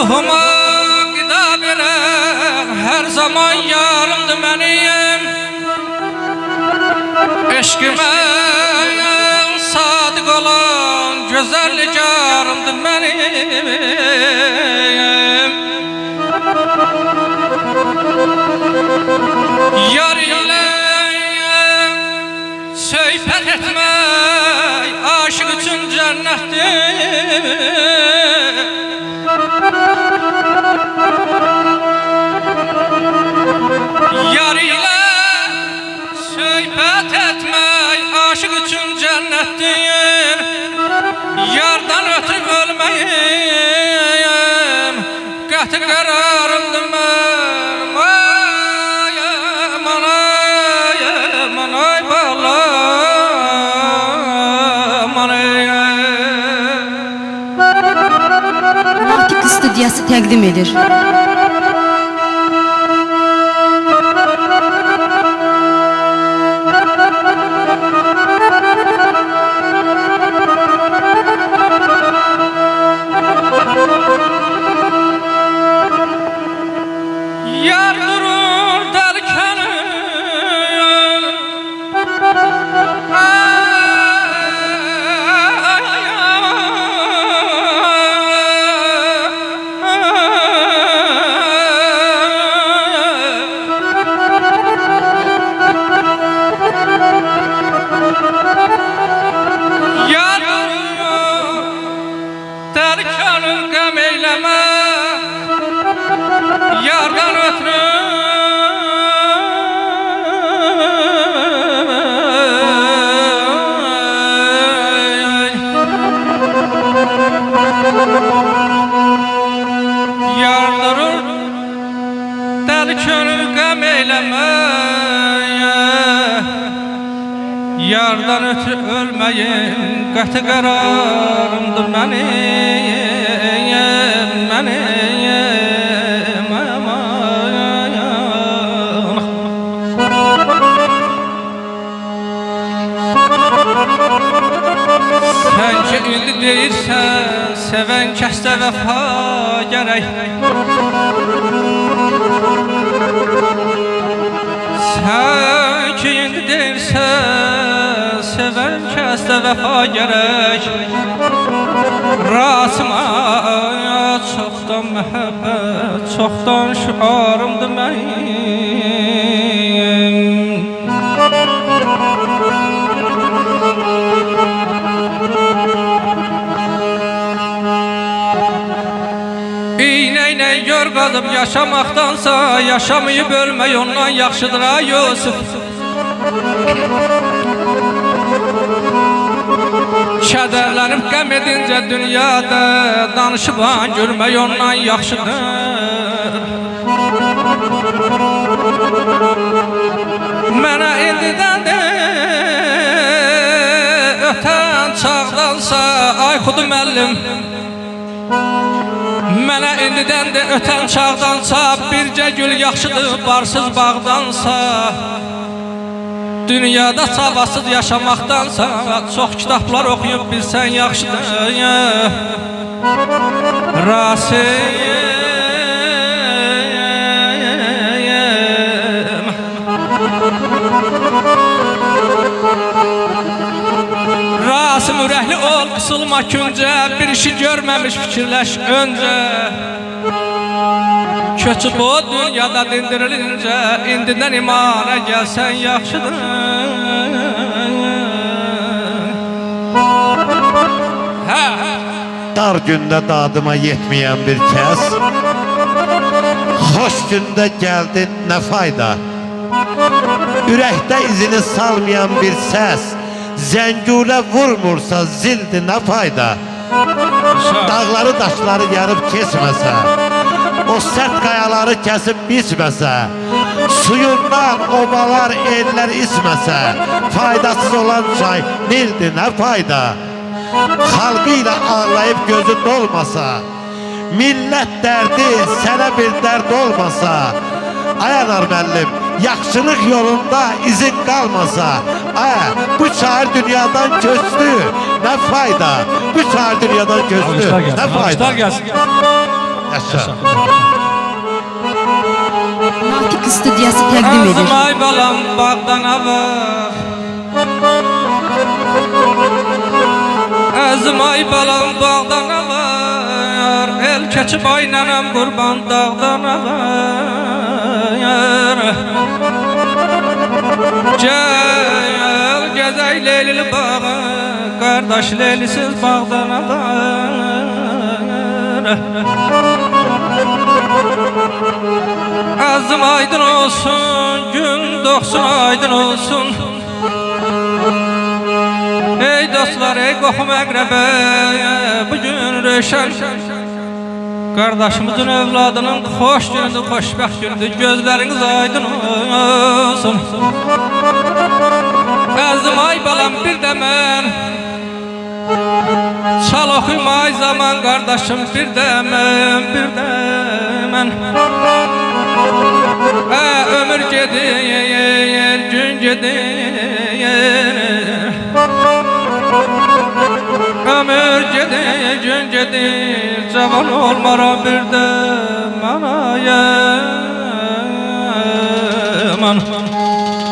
Ruhuma gıda veren her zaman yarımdı benim. Eşkime sadık olan güzel carımdı benim. Yar ile söhbət etmək aşık üçün cənnətdir. Yar ile söhbət etmək aşık üçün cənnətdir. Yardan ötürüb ölməyim qəti qərarımdır mənim. Ay balam, Natiq studiyası təqdim edir. yar durur derken yar durur derken gam eyleme yardan ötürü yardırır derken gam eyleme yardan ötürü ölmeyin qəti qərarımdır mənim. Sen ki indi deyirsən, sevən kəsdə vəfa gərək. Sen ki indi deyirsən, sevən kəsdə vəfa gərək. Rasıma çoxdan məhəbbət, çoxdan şüarımdır mənim. İğneyle gör qazıb yaşamaqdansa, yaşamayıb ölmək ondan yaxşıdır ha Yusuf. Kədərlənib qəm edincə dünyada, danışıb gülmək ondan yaxşıdır. Mənə indidən də ötən çağdansa, ay xudu müəllim, mənə indidən də ötən çağdansa, bircə gül yaxşıdır barsız bağdansa. Dünyada savasız yaşamaqdansa, çox kitablar oxuyub bilsən yaxşıdır. Rasim ürəkli ol, qısılma küncə, bir işi görməmiş fikirləş öncə. Köçüb o dünyada dindirilince, indidən imana gəlsən yaxşıdır. Dar gündə dadıma yetməyən bir kəs, xoş gündə gəldin nə fayda. Ürəkdə izini salmayan bir səs, zəngülə vurmursa zildi nə fayda. Dağları daşları yarıb keçməsə, o sərt qayaları kəsib biçməsə, suyundan obalar ellər içməsə, faydasız olan çay nildi nə fayda. Xalqı ilə ağlayıb gözü dolmasa, millət dərdi sənə bir dərd olmasa, Ayanar müəllim, yaxşılıq yolunda izin qalmasa, bu şair dünyadan köçdü, nə fayda. Bu şair dünyadan köçdü, nə fayda. Yaşa. Natiq studiyası təqdim edir. Azım ay balam bağdan avaq Azım ay balam bağdan avaq El keçib aynanam qurban dağdan avaq Gel gezey leylili bağı Kardeş leylisiz bağdan avaq Azım aydın olsun, gün doğsun aydın olsun Ey dostlar, ey qohum əqrəbə Bugün röşən Qardaşımızın övladının xoş gündür, xoşbəxt gündür Gözləriniz aydın olsun Azım ay balam bir də mən Çal oxuyum ay zaman qardaşım bir də mən Ömür gedir, gün gedir Ömür gedir, gün gedir Cavan olmara bir də mənə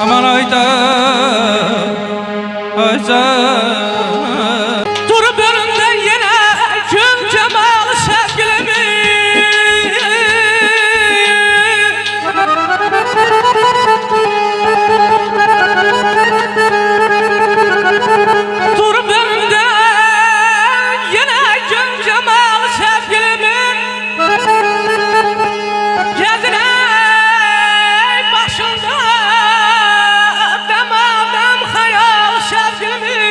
Aman ayda ayca Durub önümdə yenə gün cəmal sevgilimi Durub önümdə yenə gün cəmal sevgilimi Gəzirək başında dəmədəm xəyal sevgilimi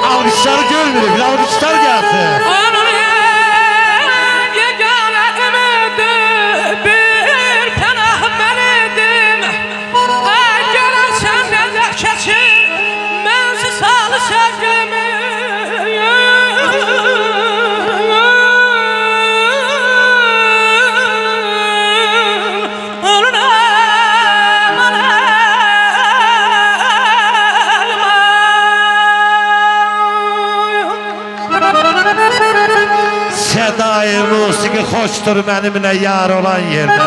Alkışları görmürük, alkışlar gelsin. Sedai musiki hoştur benimle yar olan yerde.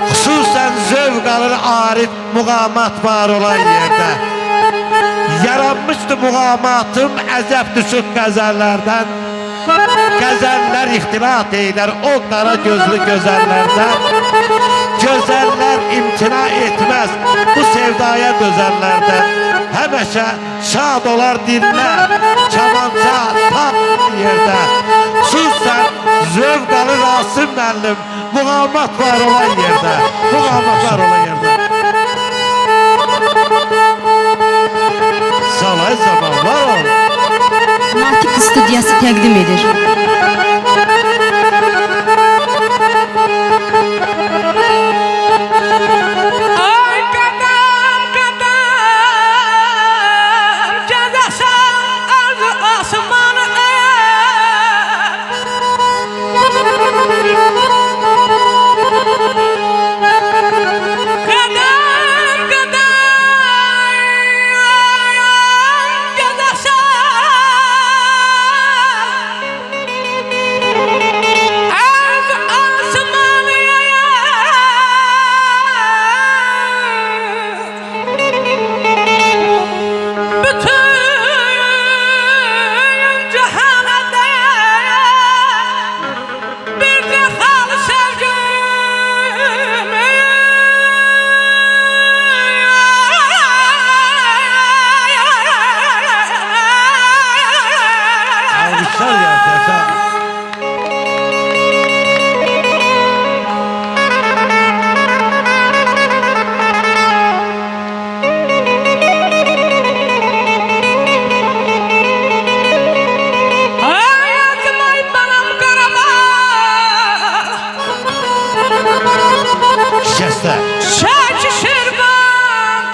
Hususen zövq alır arif muğamat var olan yerde. Yaranmıştı muğamatım əzəb düşüb qəzəllərdən. Qəzəllər ixtilat eylər o qara gözlü gözəllərdən. Gözəller imtina etmez bu sevdaya dözənlərdən. Həməşə şad olar dinlər, kamanca tam yerde. Xüsusən zövq alır Rasim müəllim, muğamat var olan yerde. Muğamat var olan yerde. Salay zaman var ol. Natiq studiyası təqdim edir. Ay qadam, qadam Gəzəsən arzu asmanı Qadam, qadam Gəzəsən arzu asmanı Bütün cihana bir de hal sevgimi Alkışlar gelsin. Hayatım ay balam Qarabağ Şeste. Şəki Şirvan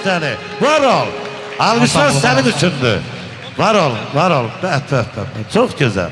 səni. Var ol. Alqışlar Sağ ol, sənin sağ ol. üçündür. Var ol, var ol. Çox gözəl.